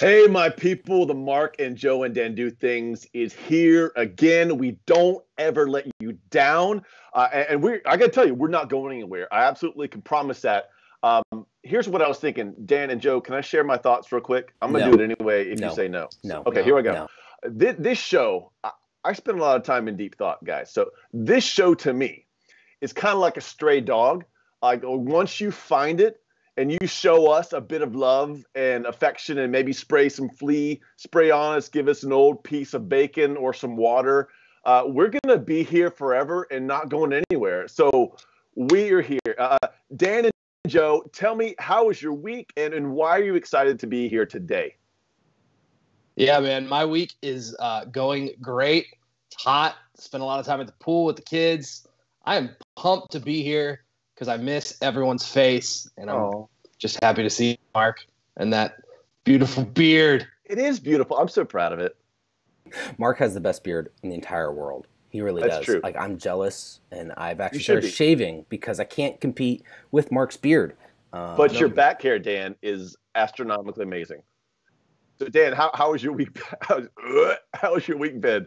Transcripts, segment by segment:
Hey, my people, the Mark and Joe and Dan Do Things is here again. We don't ever let you down. I got to tell you, we're not going anywhere. I absolutely can promise that. Here's what I was thinking. Dan and Joe, can I share my thoughts real quick? I'm going to do it anyway if you say no. No. Okay, here we go. This show, I spend a lot of time in deep thought, guys. So this show to me is kind of like a stray dog. Like once you find it, and you show us a bit of love and affection and maybe spray some flea spray on us, give us an old piece of bacon or some water, we're going to be here forever and not going anywhere. So we are here. Dan and Joe, tell me, how was your week and why are you excited to be here today? Yeah, man, my week is going great. It's hot. Spent a lot of time at the pool with the kids. I am pumped to be here because I miss everyone's face, and I'm just happy to see Mark and that beautiful beard. It is beautiful. I'm so proud of it. Mark has the best beard in the entire world. He really does. That's true. Like, I'm jealous, and I've actually started shaving because I can't compete with Mark's beard. But your back hair, Dan, is astronomically amazing. So, Dan, how was your week? How was your week been?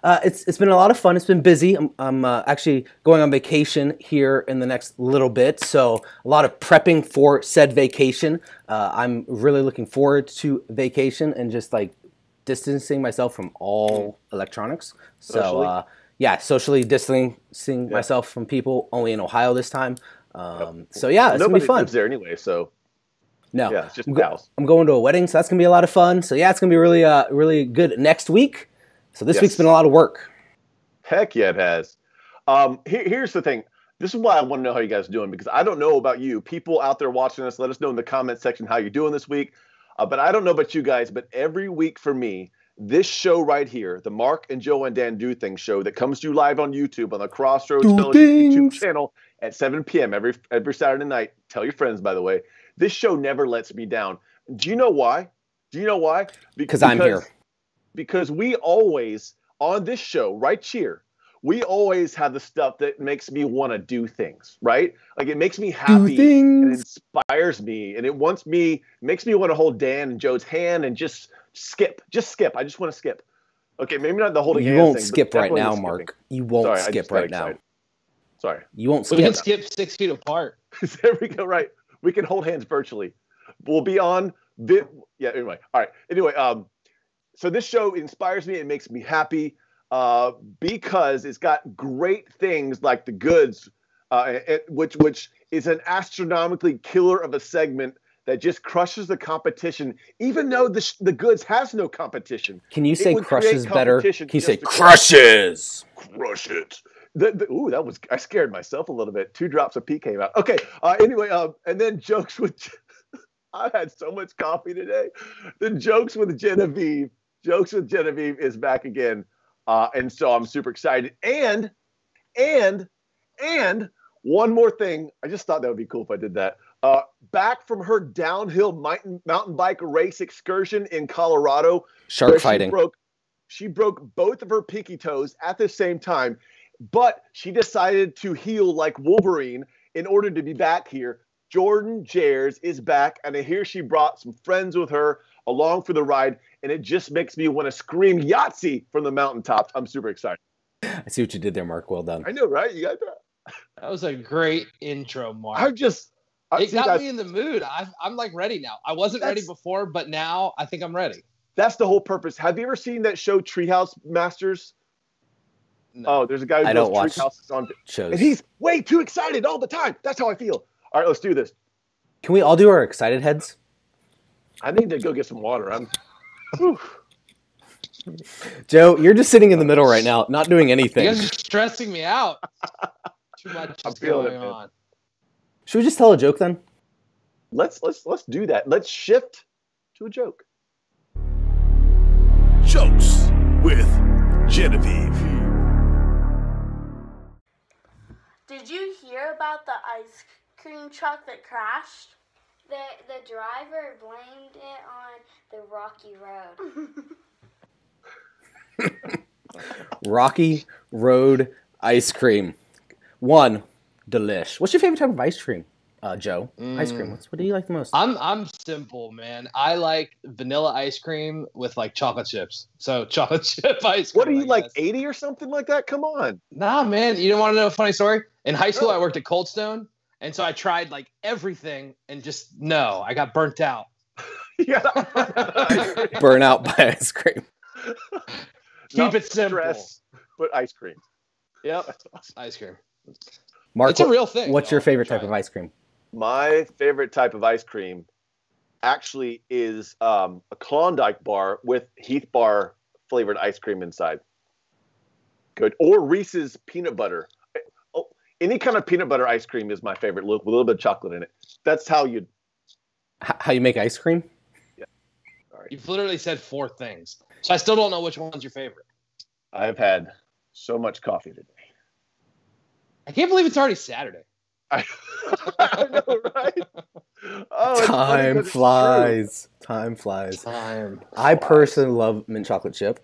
It's been a lot of fun. It's been busy. I'm actually going on vacation here in the next little bit, so a lot of prepping for said vacation. I'm really looking forward to vacation and just like distancing myself from all electronics. So socially distancing myself from people. Only in Ohio this time. So yeah, it's gonna be fun. Nobody lives there anyway, so. No, yeah, it's just house. I'm going to a wedding, so that's gonna be a lot of fun. So yeah, it's gonna be really good next week. So this week's been a lot of work. Heck yeah, it has. Here's the thing. This is why I want to know how you guys are doing, because I don't know about you. People out there watching us, let us know in the comment section how you're doing this week. But I don't know about you guys, but every week for me, this show right here, the Mark and Joe and Dan Do Things show that comes to you live on YouTube on the Crossroads Fellowship YouTube channel at 7 p.m. every Saturday night. Tell your friends, by the way. This show never lets me down. Do you know why? Because I'm here. Because we always, on this show right here, we always have the stuff that makes me want to do things, right? Like it makes me happy and inspires me, and it makes me want to hold Dan and Joe's hand and just skip. I just want to skip. Okay, maybe not the holding hands thing. You won't skip right now, Mark. You won't skip right now. Sorry. You won't skip. We can skip 6 feet apart. There we go, right. We can hold hands virtually. We'll be on anyway. All right. Anyway, so this show inspires me and makes me happy because it's got great things like The Goods, which is an astronomically killer of a segment that just crushes the competition, even though the Goods has no competition. Can you say crushes better? Can you say crushes? Crush it. I scared myself a little bit. 2 drops of pee came out. Okay. Anyway, and then jokes with. I had so much coffee today. The jokes with Genevieve. Jokes with Genevieve is back again, and so I'm super excited. And one more thing. I just thought that would be cool if I did that. Back from her downhill mountain bike race excursion in Colorado. Shark fighting. She broke both of her pinky toes at the same time. But she decided to heal like Wolverine in order to be back here. Jordan Jares is back, and I hear she brought some friends with her along for the ride, and it just makes me want to scream Yahtzee from the mountaintops. I'm super excited. I see what you did there, Mark. Well done. I know, right? You got that? That was a great intro, Mark. It got me in the mood. I'm like ready now. I wasn't ready before, but now I think I'm ready. That's the whole purpose. Have you ever seen that show Treehouse Masters? No. Oh, there's a guy who does Treehouses on shows. And he's way too excited all the time. That's how I feel. All right, let's do this. Can we all do our excited heads? I need to go get some water. Joe, you're just sitting in the middle right now, not doing anything. You guys are stressing me out. Too much is going on. Should we just tell a joke then? Let's do that. Let's shift to a joke. Jokes with Genevieve. Did you hear about the ice cream truck that crashed? The driver blamed it on the rocky road. Rocky Road ice cream. 1, delish. What's your favorite type of ice cream? Joe, ice cream. What do you like the most? I'm simple, man. I like vanilla ice cream with like chocolate chips. So chocolate chip ice cream. What are you like 80 or something like that? Come on. Nah, man. You don't want to know a funny story? In high school, I worked at Cold Stone, and so I tried like everything, and I got burnt out. Burn out by ice cream. Keep it simple. Stress, but ice cream. Yep. That's awesome. Ice cream. Mark, it's a real thing. What's your favorite type of ice cream? My favorite type of ice cream actually is a Klondike bar with Heath bar flavored ice cream inside. Good. Or Reese's peanut butter. Oh, any kind of peanut butter ice cream is my favorite, with a little bit of chocolate in it. That's how you make ice cream? Yeah. All right. You've literally said 4 things. So I still don't know which one's your favorite. I've had so much coffee today. I can't believe it's already Saturday. I know, right? Oh, Time flies. Time flies. I personally love mint chocolate chip,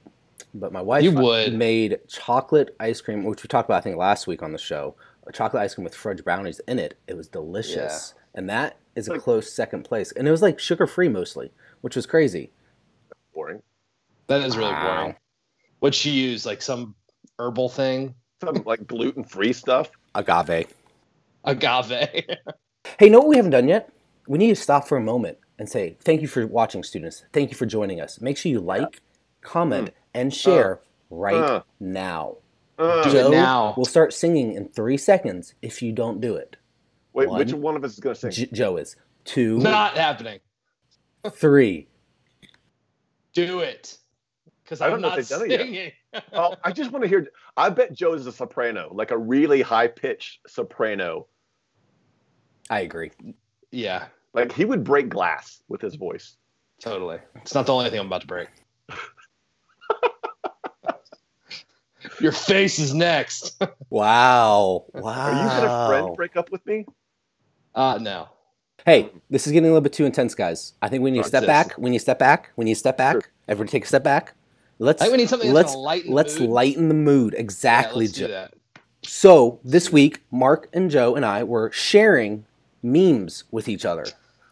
but my wife made chocolate ice cream, which we talked about I think last week on the show. A chocolate ice cream with fudge brownies in it. It was delicious, and that is a close second place. And it was like sugar-free mostly, which was crazy. Boring. That is really boring. What'd she use? Like some herbal thing? Some like gluten-free stuff. Agave. Hey, know what we haven't done yet? We need to stop for a moment and say, thank you for watching, students. Thank you for joining us. Make sure you like, comment, and share right now. Do it now. We'll start singing in 3 seconds if you don't do it. Wait, which one of us is going to sing? Joe is. 2. Not happening. 3. Do it. Because I don't know if they've done it yet. Oh, I just want to hear. I bet Joe is a soprano, like a really high-pitched soprano. I agree. Yeah. Like he would break glass with his voice. Totally. It's not the only thing I'm about to break. Your face is next. Wow. Are you gonna friend break up with me? No. Hey, this is getting a little bit too intense, guys. I think we need to step back. We need to step back. Sure. Everybody take a step back. I think we need something that's gonna lighten the mood. Let's lighten the mood. Exactly, Joe. Do that. So this week, Mark and Joe and I were sharing memes with each other.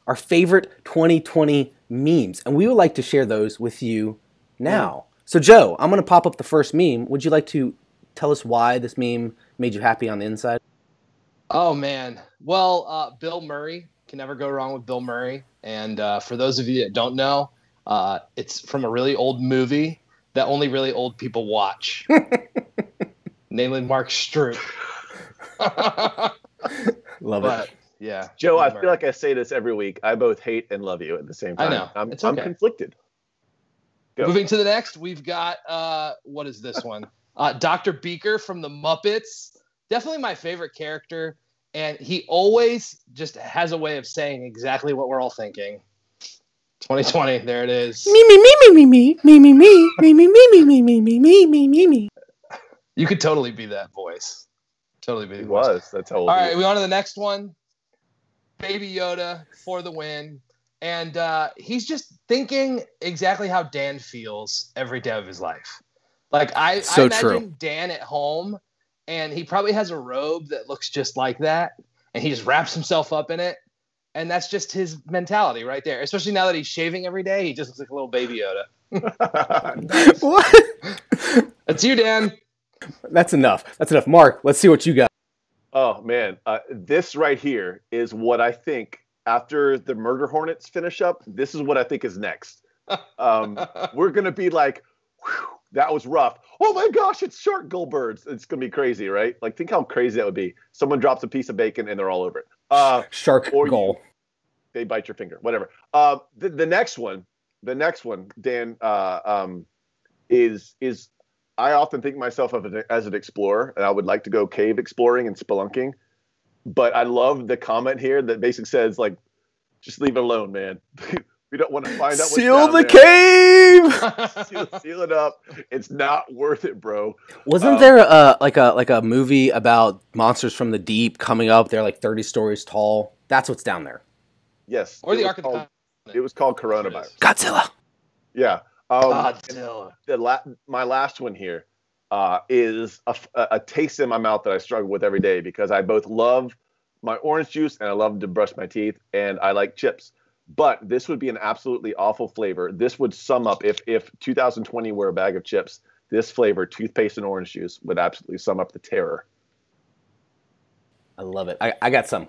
Our favorite 2020 memes. And we would like to share those with you now. So Joe, I'm going to pop up the first meme. Would you like to tell us why this meme made you happy on the inside? Oh, man. Well, Bill Murray. Can never go wrong with Bill Murray. And for those of you that don't know, it's from a really old movie that only really old people watch. Namely Mark Stroop. Love it. Yeah. Joe, I feel like I say this every week. I both hate and love you at the same time. I know. I'm conflicted. Go. Moving to the next, we've got, what is this one? Dr. Beeker from the Muppets. Definitely my favorite character. And he always just has a way of saying exactly what we're all thinking. 2020, there it is. Me, me, me, me, me, me, me, me, me, me, me, me, me, me, me, me, me, me, me. You could totally be that voice. Totally be the voice. Was. That's how old all right, we on to the next one. Baby Yoda for the win. And he's just thinking exactly how Dan feels every day of his life. Like, I imagine Dan at home, and he probably has a robe that looks just like that, and he just wraps himself up in it. And that's just his mentality right there. Especially now that he's shaving every day, he just looks like a little Baby Yoda. What? That's you, Dan. That's enough. Mark, let's see what you got. Oh, man. This right here is what I think after the Murder Hornets finish up. This is what I think is next. We're going to be like, whew, that was rough. Oh, my gosh, it's shark gull birds. It's going to be crazy, right? Like, think how crazy that would be. Someone drops a piece of bacon and they're all over it. Shark gull. They bite your finger, whatever. The next one, Dan, is I often think myself as an explorer, and I would like to go cave exploring and spelunking. But I love the comment here that basically says, like, just leave it alone, man. We don't want to find out what's Seal the cave! Seal it up. It's not worth it, bro. Wasn't there like a movie about monsters from the deep coming up? They're like 30 stories tall. That's what's down there. Yes. Or the Ark of the Covenant. It was called Coronavirus. Godzilla. Yeah. Godzilla. My last one here is a taste in my mouth that I struggle with every day because I both love my orange juice, and I love to brush my teeth, and I like chips. But this would be an absolutely awful flavor. This would sum up, if 2020 were a bag of chips, this flavor, toothpaste and orange juice, would absolutely sum up the terror. I love it. I got some.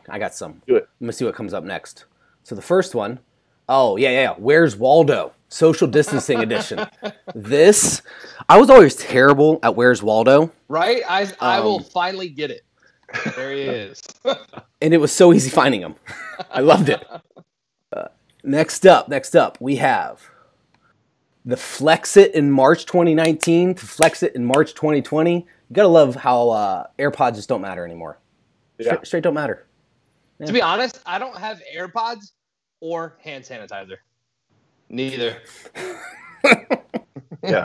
Do it. Let me see what comes up next. So the first one, Where's Waldo? Social distancing edition. This, I was always terrible at Where's Waldo. Right? I will finally get it. There he is. And it was so easy finding him. I loved it. Next up, we have the Flex It in March 2019 to Flex It in March 2020. You gotta love how AirPods just don't matter anymore. Yeah. Straight don't matter. Yeah. To be honest, I don't have AirPods or hand sanitizer. Neither. Yeah.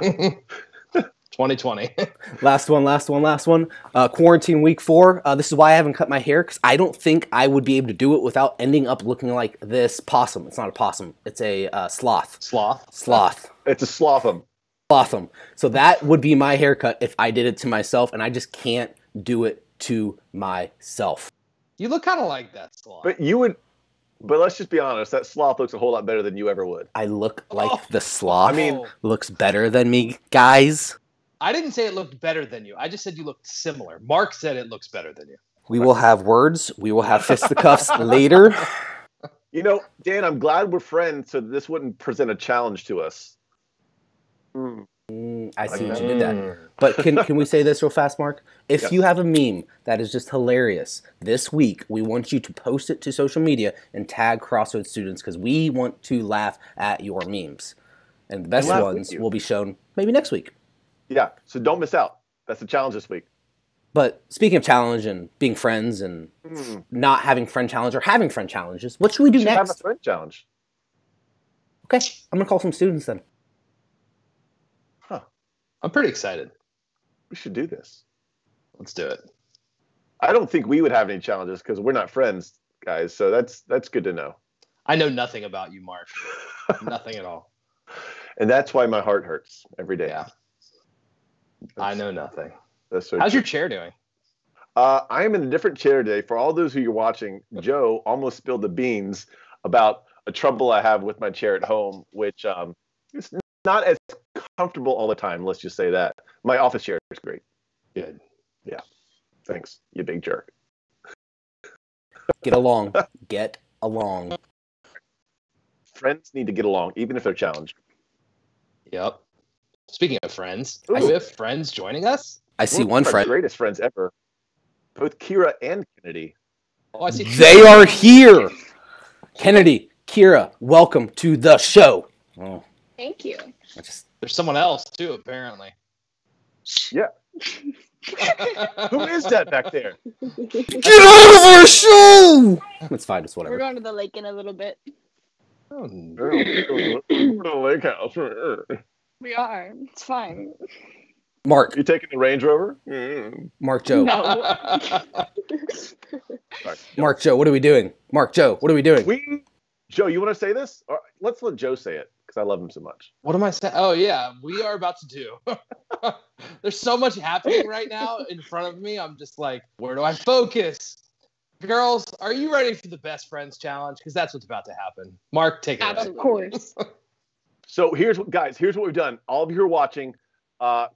2020. Last one. Quarantine week 4. This is why I haven't cut my hair, because I don't think I would be able to do it without ending up looking like this possum. It's not a possum. It's a sloth. Sloth. It's a slothum. Slothum. So that would be my haircut if I did it to myself, and I just can't do it to myself. You look kind of like that sloth. But let's just be honest, that sloth looks a whole lot better than you ever would. I look like the sloth. I mean, looks better than me, guys. I didn't say it looked better than you. I just said you looked similar. Mark said it looks better than you. We will have words. We will have fisticuffs later. You know, Dan, I'm glad we're friends, so this wouldn't present a challenge to us. I see what you did that. But can we say this real fast, Mark? If you have a meme that is just hilarious, this week we want you to post it to social media and tag Crossroads students, because we want to laugh at your memes. And the best ones will be shown maybe next week. Yeah, so don't miss out. That's the challenge this week. But speaking of challenge and being friends and not having friend challenge or having friend challenges, what should we do next? Have a friend challenge. Okay, I'm going to call some students then. Huh. I'm pretty excited. We should do this. Let's do it. I don't think we would have any challenges because we're not friends, guys. So that's good to know. I know nothing about you, Mark. Nothing at all. And that's why my heart hurts every day. Yeah. I know nothing. That's so How's true. your chair doing? I am in a different chair today. For all those who you're watching, Joe almost spilled the beans about a trouble I have with my chair at home, which is not as comfortable all the time. Let's just say that. My office chair is great. Good. Yeah. Thanks, you big jerk. Get along. Get along. Friends need to get along, even if they're challenged. Yep. Speaking of friends, Ooh. do we have friends joining us? I see We're one our friend. greatest friends ever. Both Kira and Kennedy. Oh, I see. They are here. Kennedy, Kira, welcome to the show. Oh, Thank you. There's someone else too, apparently. Yeah. Who is that back there? get out of our show! It's fine. It's We're whatever. going to the lake in a little bit. Oh, The lake house. We are. It's fine. Mark, You taking the Range Rover? Mark, Joe. No. Sorry. Mark, Joe, what are we doing? Mark, Joe, what are we doing? Joe, you want to say this? Or let's let Joe say it because I love him so much. what am I saying? Oh, yeah. We are about to do. There's so much happening right now in front of me. I'm just like, where do I focus? Girls, are you ready for the Best Friends Challenge? Because that's what's about to happen. Mark, take it away. Of course. So here's what we've done. All of you who are watching,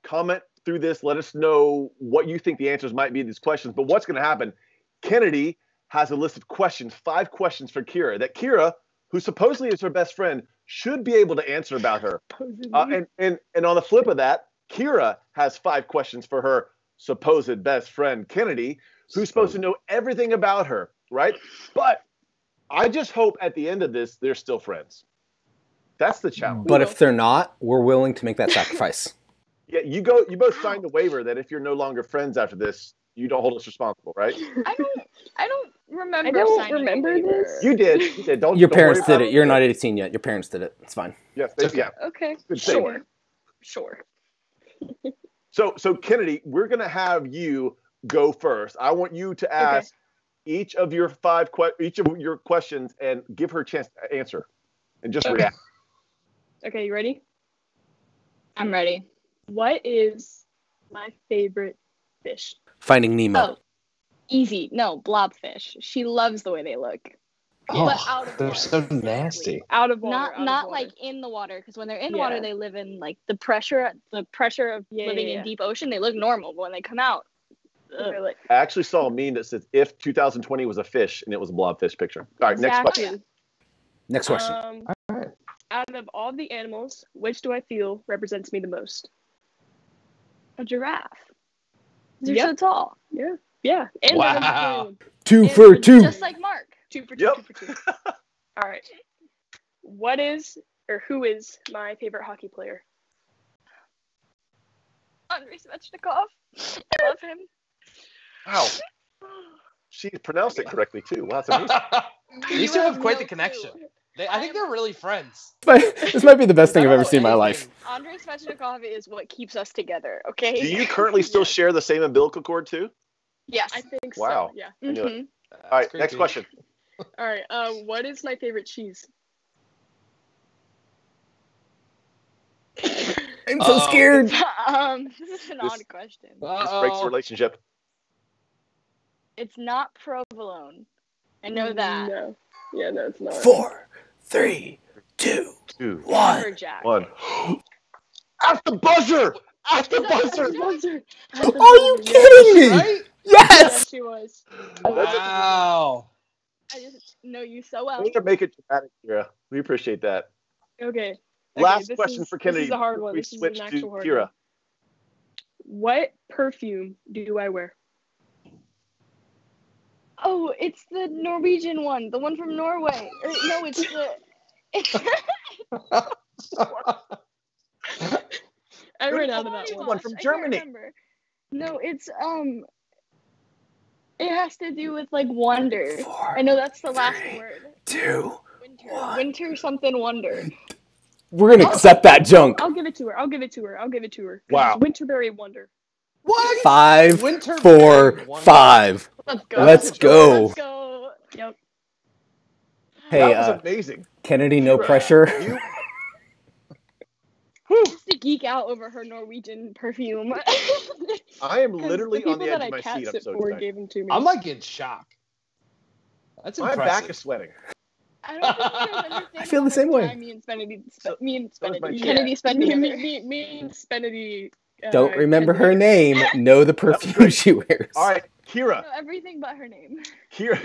comment through this. Let us know what you think the answers might be to these questions. But what's going to happen? Kennedy has a list of questions, 5 questions for Kira that Kira, who supposedly is her best friend, should be able to answer about her. And on the flip of that, Kira has 5 questions for her supposed best friend, Kennedy, who's supposed to know everything about her, right? But I just hope at the end of this, they're still friends. That's the challenge. But if they're not, we're willing to make that sacrifice. Yeah, you both signed the waiver that if you're no longer friends after this, you don't hold us responsible, right? I don't remember. I don't signing remember a waiver. this. You did. Don't. Your don't parents worry did about it. You're not 18 yet. Your parents did it. It's fine. Yes, It's okay. yeah. Okay. Good save. Sure. So Kennedy, we're gonna have you go first. I want you to ask each of your questions and give her a chance to answer, and just react. Okay, you ready? I'm ready. What is my favorite fish? Finding Nemo. Oh, Easy. No, blobfish. She loves the way they look. Oh, But out of they're water, so specifically. nasty. Out of water. Not out of not water. like in the water, because when they're in Yeah. water, they live in like the pressure of living in deep ocean. They look normal, but when they come out, They're like, I actually saw a meme that says if 2020 was a fish and it was a blobfish picture. All right, next exactly. question. Next question. Alright. Out of all the animals, which do I feel represents me the most? a giraffe. They're Yep. so tall. Yeah. Yeah. And Wow. they're vegetarian. 2 for 2. Just like Mark. 2 for 2. Yep. 2 for 2. All right. What is or who is my favorite hockey player? Andrei Svechnikov. I love him. Wow. She pronounced it correctly, too. Wow, that's amazing. These two have quite the no connection. clue. I think they're really friends. This might be the best thing I've ever seen in my life. Andrei Svechnikov is what keeps us together, okay? Do you currently still share the same umbilical cord, too? Yes. I think Wow. so. Yeah. I knew it. Mhm. All right, next question. All right. What is my favorite cheese? I'm so scared. This is an This- odd question. This breaks the relationship. It's not provolone. I know that. No. Yeah, no, it's not. 4, 3, 2, 2, 1. Lumberjack. 1. At the buzzer! At the buzzer! Buzzer. Are you kidding me? Right? Yes. Yes, she was. Wow. I just know you so well. Way to make it dramatic, Kira. We appreciate that. Okay. Last this question is- for Kennedy. This is a hard one. We This is switch an to actual hard Kira. one. What perfume do I wear? Oh, it's the Norwegian one, the one from Norway. Or, no, it's the. I ran out of Body that one. One from wash. I can't Germany. remember. No, it's It has to do with like wonder. 4, I know that's the last word. 2. Winter. Winter something wonder. We're gonna accept that junk. I'll give it to her. I'll give it to her. Wow. Winterberry Wonder. What? 5, Winter 4, Berry Wonder. 5. Let's go. Let's go. Let's go. Yep. Hey, That was amazing. Kennedy, no pressure. You, Just to geek out over her Norwegian perfume. I am 'Cause literally the on people the edge that of my I seat. I'm cat-sit so for excited. gave them to me. I'm like in shock. That's My impressive. back is sweating. I don't think you guys understand I feel how the same much way. time me and Spenedy that was my chat. Kennedy spend me, together. me and Spenedy. Don't remember Kennedy. her name. Know the perfume she wears. All right, Kira. No, everything but her name. Kira.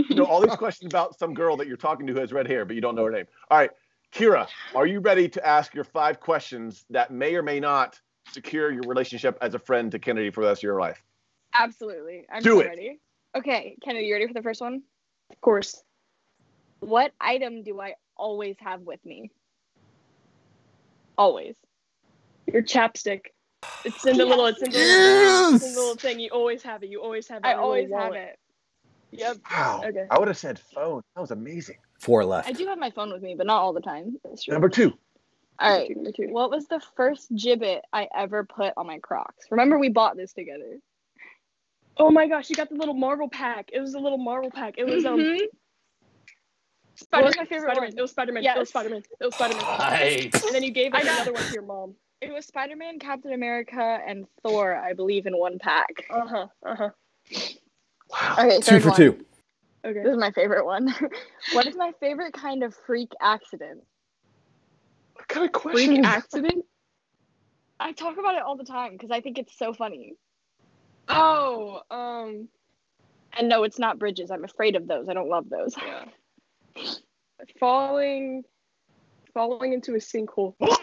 You know, all these questions about some girl that you're talking to who has red hair, but you don't know her name. All right, Kira, are you ready to ask your 5 questions that may or may not secure your relationship as a friend to Kennedy for the rest of your life? Absolutely. I'm Do so it. ready. Okay, Kennedy, you ready for the first one? Of course. What item do I always have with me? Always. Your chapstick. It's in the little. It's in the Yes! it's in the little thing. You always have it. You always have it. I in your always little have wallet. it. Yep. Wow. Okay. I would have said phone. That was amazing. 4 I left. do have my phone with me, but not all the time. That's true. Number 2. All right. Number two. What was the first gibbet I ever put on my Crocs? Remember, we bought this together. Oh my gosh! You got the little Marvel pack. It was a little Marvel pack. It was Mhm. Spider- was my favorite Spider-Man. one? It was Spider-Man. Yes. It was Spider-Man. It was Spider-Man. Nice. And then you gave I like got- another one to your mom. It was Spider-Man, Captain America, and Thor, I believe, in one pack. Uh huh. Wow. Okay, 2 third for one. 2. Okay. This is my favorite one. What is my favorite kind of freak accident? What kind of question? Freak accident? I talk about it all the time because I think it's so funny. Oh, And no, it's not bridges. I'm afraid of those. I don't love those. falling into a sinkhole. Junk!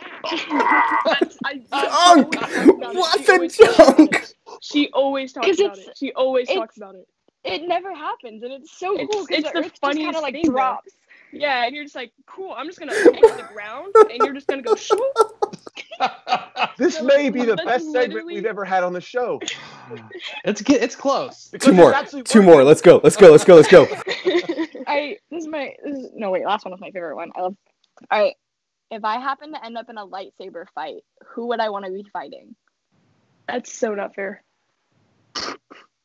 What the junk? She always talks 'Cause about it's- it. She always it's- talks about it. It never happens, and it's so It's- cool because it's the the earth just kind funniest of like thing, though. drops. Yeah, and you're just like, cool. I'm just gonna hang to the ground, and you're just gonna go shoo. This So, may be the that's best segment literally- we've ever had on the show. It's close. Because 2 more. it's actually 2 working. more. Let's go. Last one was my favorite one. All right. If I happen to end up in a lightsaber fight, who would I want to be fighting? That's so not fair.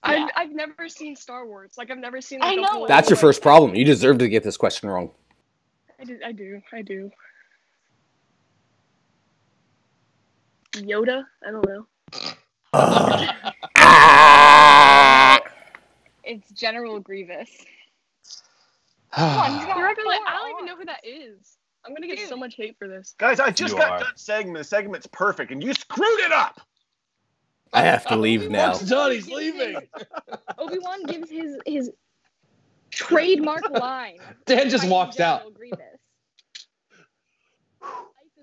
Yeah. I've never seen Star Wars. Like I've never seen. I Like, a know. whole, That's your like- first problem. You deserve to get this question wrong. I do. Yoda? I don't know. Ah! It's General Grievous. You're not gonna I don't even know who that is. I'm gonna get so much hate for this. Guys, I just got done saying the segment's perfect, and you screwed it up. I have to leave now. Johnny's leaving. Obi-Wan gives his trademark line. Dan just walks out. General Grievous. Life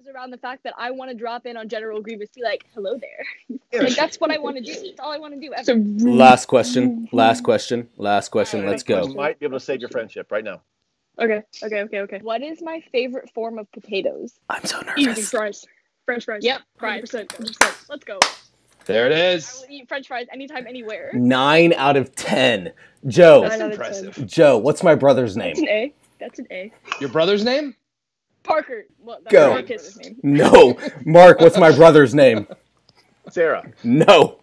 is around the fact that I want to drop in on General Grievous, be like, "Hello there." Like that's what I want to do. That's all I want to do. Ever. Last question. Let's go. You might be able to save your friendship right now. Okay. What is my favorite form of potatoes? I'm so Easy nervous. fries. French fries. Yep, 100%. Let's go. There it I is. will eat French fries anytime, anywhere. 9 out of 10. Joe. That's 9 out of impressive. Joe, what's my brother's name? That's an A. Your brother's name? Parker. Well, that's Go. my brother's name. No. Mark, what's my brother's name? Sarah. No.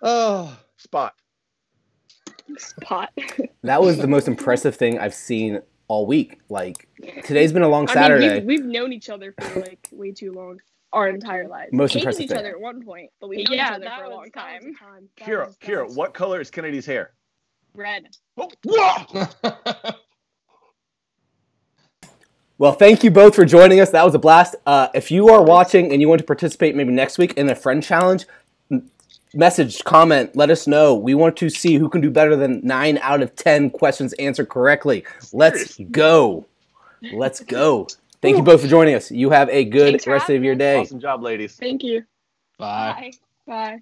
Oh. Spot. Spot. That was the most impressive thing I've seen all week. Like, today's been a long Saturday. We've known each other for like way too long. Our entire lives. Most Hated impressive each thing. other at one point, but we known each other for a long time. Kira, what color is Kennedy's hair? Red. Oh, whoa! Well, thank you both for joining us. That was a blast. If you are watching and you want to participate maybe next week in the Friend Challenge, message, comment, let us know. We want to see who can do better than 9 out of 10 questions answered correctly. Let's go. Let's go. Thank you both for joining us. You have a good rest of your day. Awesome job, ladies. Thank you. Bye. Bye.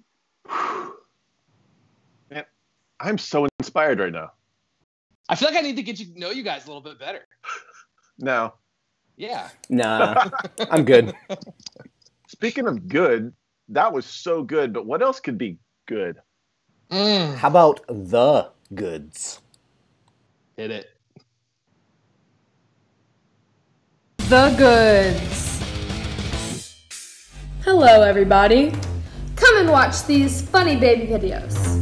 Man, I'm so inspired right now. I feel like I need to get you know you guys a little bit better. Now, Yeah. Nah, I'm good. speaking of good, that was so good, but what else could be good? How about the goods? Hit it. The goods. Hello, everybody. Come and watch these funny baby videos.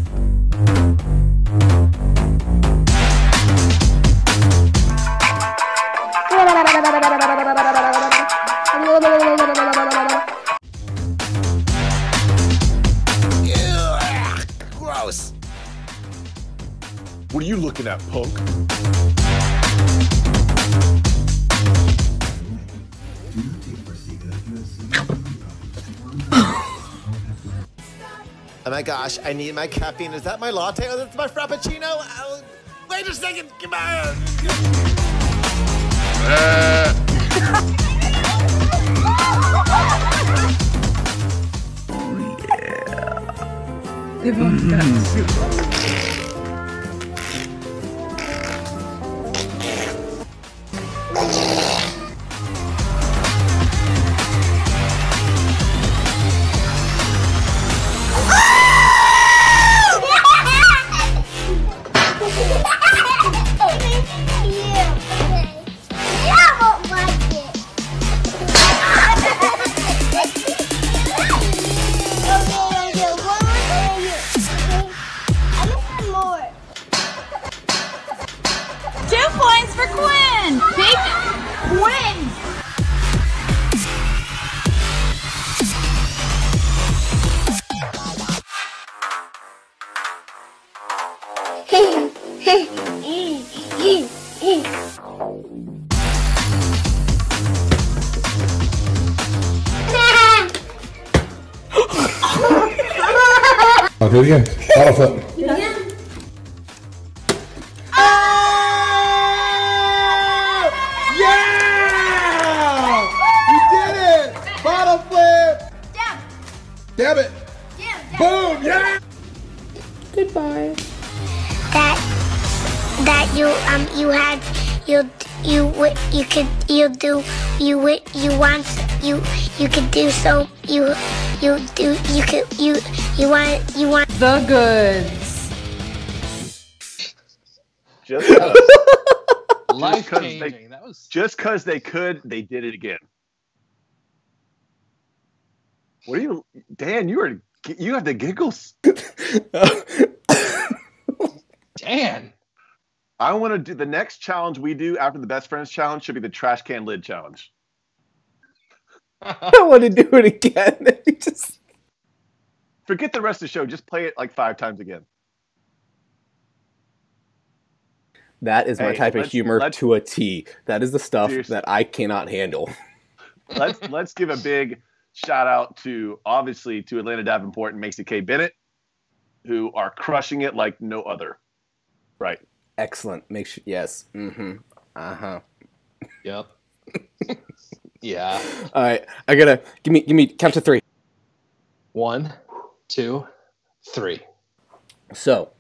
Gross. What are you looking at, punk? Oh my gosh, I need my caffeine. Is that my latte? Oh, that's my frappuccino? Oh, wait a second. Come on. They've both got super. I'll do it again. Bottle flip. Do it again. Yeah! You did it! Bottle flip! Dab it! Boom! Yeah! Goodbye. That you want The goods. Life changing. That was just because they could, they did it again. What are you, Dan? You have the giggles. Dan. I want to do the next challenge we do after the Best Friends Challenge should be the trash can lid challenge. I want to do it again. Forget the rest of the show. Just play it like 5 times again. That is my type of humor to a T. That is the stuff that I cannot handle. Let's give a big shout out to Atlanta Davenport and Macy K. Bennett, who are crushing it like no other. Right. Excellent. Make sure. Yes. Mm-hmm. Uh-huh. Yep. Yeah. All right. I gotta give me count to 3. 1, 2, 3. So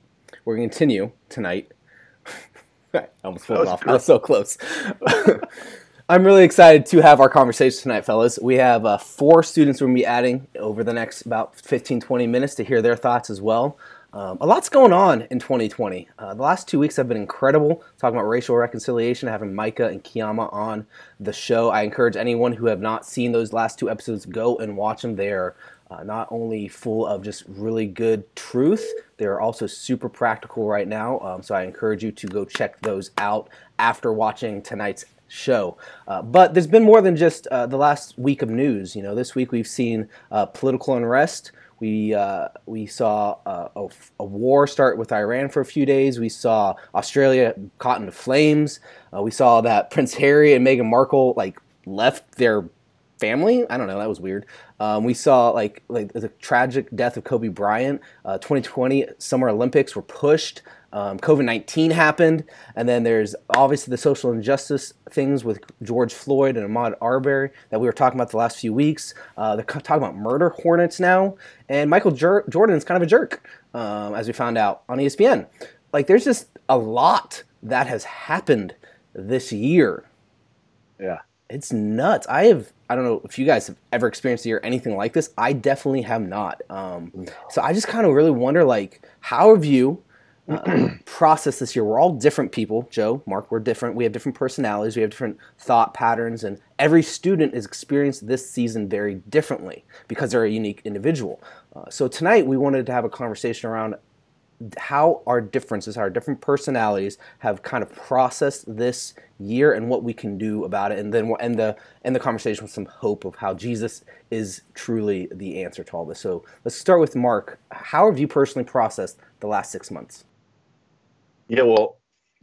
we're gonna continue tonight. I almost pulled it off. I was so close. I'm really excited to have our conversation tonight, fellas. We have 4 students we're going to be adding over the next about 15, 20 minutes to hear their thoughts as well. A lot's going on in 2020. The last 2 weeks have been incredible, talking about racial reconciliation, having Micah and Kiyama on the show. I encourage anyone who have not seen those last 2 episodes, go and watch them. They're not only full of just really good truth, they're also super practical right now. So I encourage you to go check those out after watching tonight's show. But there's been more than just the last week of news. You know, this week we've seen political unrest. We saw a war start with Iran for a few days. We saw Australia caught into flames. We saw that Prince Harry and Meghan Markle left their family. I don't know. That was weird. We saw like the tragic death of Kobe Bryant. 2020 Summer Olympics were pushed. COVID-19 happened, and then there's obviously the social injustice things with George Floyd and Ahmaud Arbery that we were talking about the last few weeks. They're talking about murder hornets now, and Michael Jordan is kind of a jerk, as we found out on ESPN. Like, there's just a lot that has happened this year. Yeah. It's nuts. I don't know if you guys have ever experienced a year anything like this. I definitely have not. So I just kind of really wonder, how have you processed this year? We're all different people. Joe, Mark, we're different. We have different personalities. We have different thought patterns. And every student has experienced this season very differently because they're a unique individual. So tonight we wanted to have a conversation around how our differences, our different personalities have kind of processed this year and what we can do about it. And then we'll end the conversation with some hope of how Jesus is truly the answer to all this. So let's start with Mark. How have you personally processed the last 6 months? Yeah, well,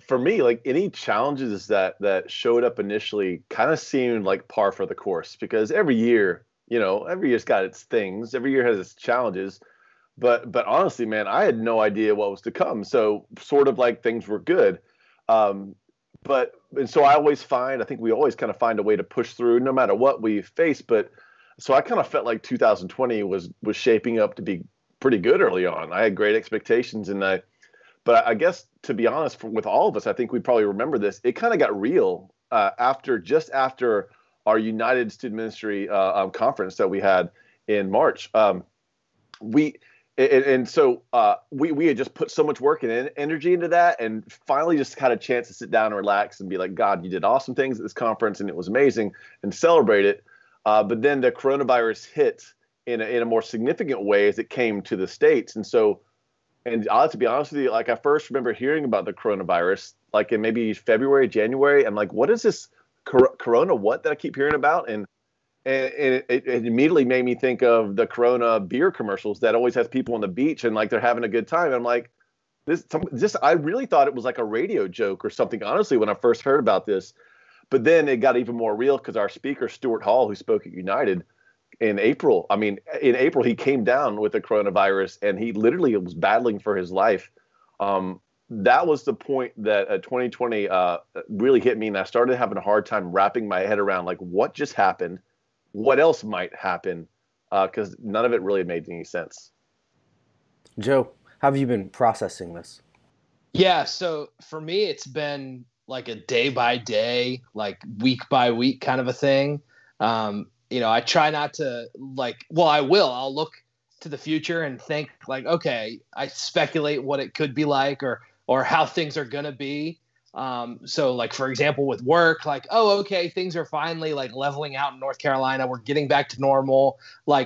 for me, any challenges that showed up initially kind of seemed like par for the course, because every year's got its things. Every year has its challenges. But honestly, man, I had no idea what was to come. So sort of like things were good. And so I think we always kind of find a way to push through no matter what we face. But so I kind of felt like 2020 was shaping up to be pretty good early on. I had great expectations, but I guess, to be honest, with all of us, I think we probably remember this. It kind of got real after our United Student Ministry conference that we had in March. We had just put so much work and energy into that, and finally just had a chance to sit down and relax and be like, God, you did awesome things at this conference, and it was amazing, and celebrate it. But then the coronavirus hit in a more significant way as it came to the States. And I'll have to be honest with you, I first remember hearing about the coronavirus, in maybe February, January. I'm like, what is this corona that I keep hearing about? And it immediately made me think of the Corona beer commercials that always has people on the beach and they're having a good time. I'm like, I really thought it was like a radio joke or something, honestly, when I first heard about this. But then it got even more real because our speaker, Stuart Hall, who spoke at United in April, he came down with the coronavirus and he literally was battling for his life. That was the point that 2020 really hit me, and I started having a hard time wrapping my head around what just happened, what else might happen, because none of it really made any sense. Joe, how have you been processing this? Yeah, so for me, it's been like a day by day, week by week kind of a thing. I try not to I'll look to the future and think okay, I speculate what it could be like or how things are going to be. So for example, with work, okay, things are finally leveling out in North Carolina. We're getting back to normal.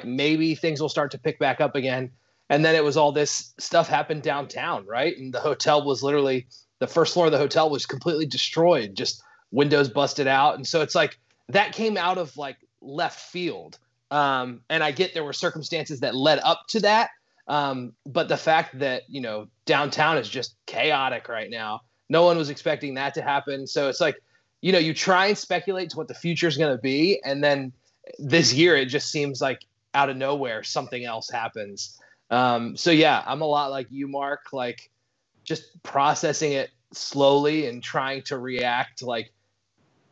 Maybe things will start to pick back up again. And then it was all this stuff happened downtown, right? And the hotel was literally, the first floor of the hotel was completely destroyed, just windows busted out. And so it's that came out of left field. And I get there were circumstances that led up to that. But the fact that, downtown is just chaotic right now, no one was expecting that to happen. So it's like, you try and speculate to what the future is going to be. And then this year, it just seems like out of nowhere, something else happens. So yeah, I'm a lot like you, Mark, like just processing it slowly and trying to react like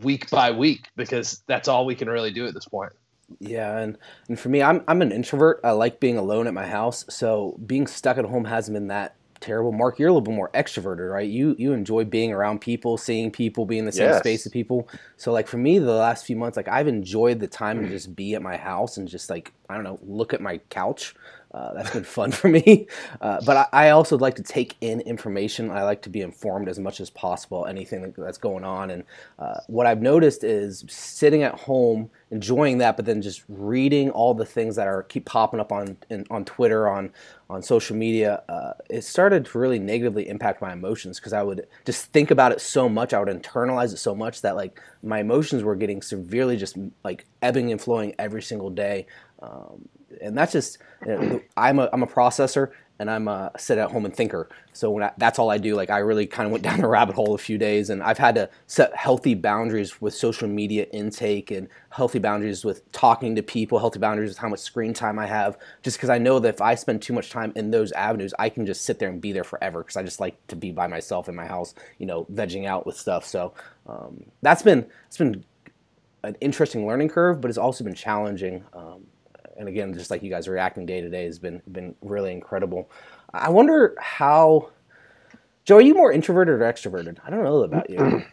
week by week, because that's all we can really do at this point. Yeah, and for me, I'm an introvert. I like being alone at my house, so being stuck at home hasn't been that terrible. Mark, you're a little bit more extroverted, right? You enjoy being around people, seeing people, being in the same space as people. So like for me, the last few months, like I've enjoyed the time to just be at my house and just like, I don't know, look at my couch. That's been fun for me. But I also like to take in information. I like to be informed as much as possible, anything that's going on. And what I've noticed is sitting at home, enjoying that, but then just reading all the things that keep popping up on Twitter, on social media, it started to really negatively impact my emotions, because I would just think about it so much, I would internalize it so much that like my emotions were getting severely just like ebbing and flowing every single day. And that's just, I'm a processor, and I'm a sit-at-home thinker. So that's all I do. Like I really kind of went down a rabbit hole a few days, and I've had to set healthy boundaries with social media intake, and healthy boundaries with talking to people, healthy boundaries with how much screen time I have, just because I know that if I spend too much time in those avenues, I can just sit there and be there forever, because I just like to be by myself in my house, vegging out with stuff. So it's been an interesting learning curve, but it's also been challenging. And again, just like you guys reacting day to day has been really incredible. I wonder how, Joe, are you more introverted or extroverted? I don't know about you.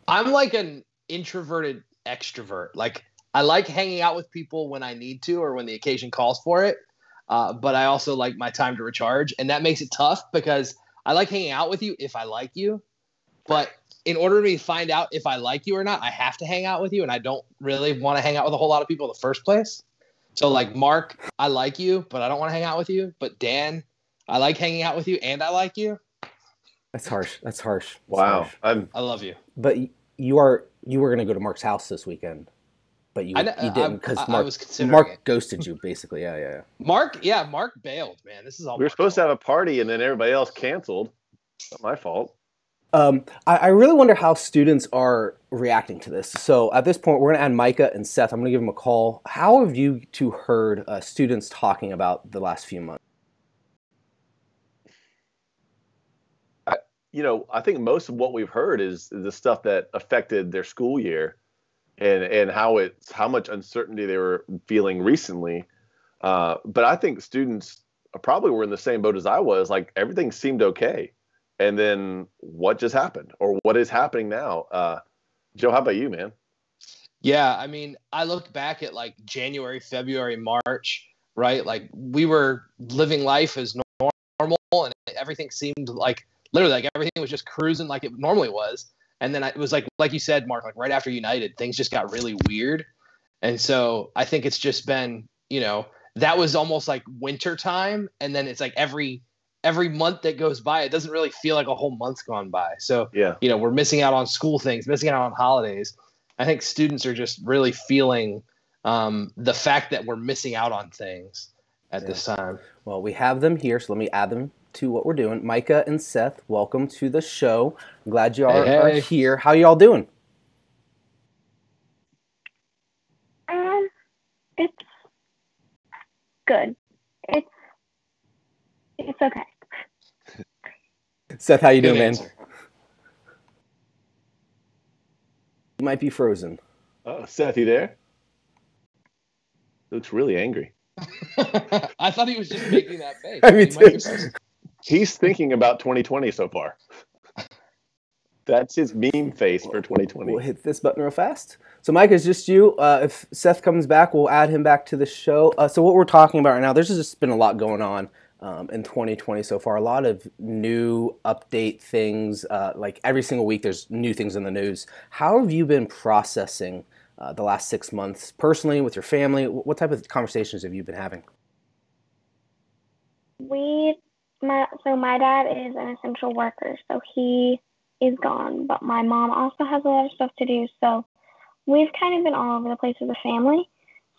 I'm like an introverted extrovert. Like I like hanging out with people when I need to or when the occasion calls for it. But I also like my time to recharge, and that makes it tough because I like hanging out with you if I like you. But in order for me to find out if I like you or not, I have to hang out with you, and I don't really want to hang out with a whole lot of people in the first place. So like Mark, I like you, but I don't want to hang out with you. But Dan, I like hanging out with you, and I like you. That's harsh. Wow. I love you. But you were going to go to Mark's house this weekend, but you didn't, because Mark ghosted you basically. Yeah. Mark bailed, man. This is all. We were supposed to have a party, and then everybody else canceled. Not my fault. I really wonder how students are reacting to this. So at this point, we're going to add Micah and Seth. I'm going to give them a call. How have you two heard students talking about the last few months? I think most of what we've heard is the stuff that affected their school year, and how much uncertainty they were feeling recently. But I think students probably were in the same boat as I was. Like everything seemed okay. And then what just happened, or what is happening now? Joe, how about you, man? Yeah, I mean, I look back at like January, February, March, right? Like we were living life as normal, and everything seemed like literally like everything was just cruising like it normally was. And then it was like you said, Mark, like right after United, things just got really weird. And so I think it's just been, that was almost like winter time, and then it's like every month that goes by, it doesn't really feel like a whole month's gone by. So, we're missing out on school things, missing out on holidays. I think students are just really feeling the fact that we're missing out on things at this time. Well, we have them here, so let me add them to what we're doing. Micah and Seth, welcome to the show. I'm glad you are here. How y'all doing? It's good. It's okay. Seth, how you doing, man? You might be frozen. Oh, Seth, you there? Looks really angry. I thought he was just making that face. Me too. He's thinking about 2020 so far. That's his meme face for 2020. We'll hit this button real fast. So, Mike, it's just you. If Seth comes back, we'll add him back to the show. So what we're talking about right now, there's just been a lot going on in 2020 so far. A lot of new update things. Like every single week, there's new things in the news. How have you been processing the last 6 months personally with your family? What type of conversations have you been having? My dad is an essential worker, so he is gone, but my mom also has a lot of stuff to do, so we've kind of been all over the place as a family.